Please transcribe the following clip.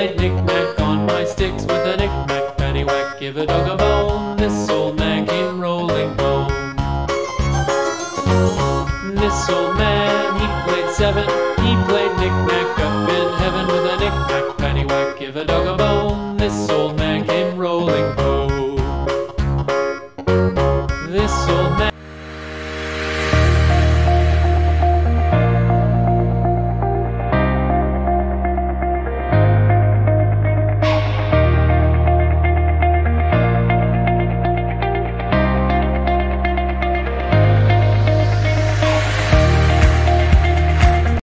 played knick-knack on my sticks with a knick-knack, paddywhack, give a dog a bone. This old man came rolling home. This old man, he played seven. He played knick-knack up in heaven with a knick-knack, paddywhack, give a dog a bone. This old man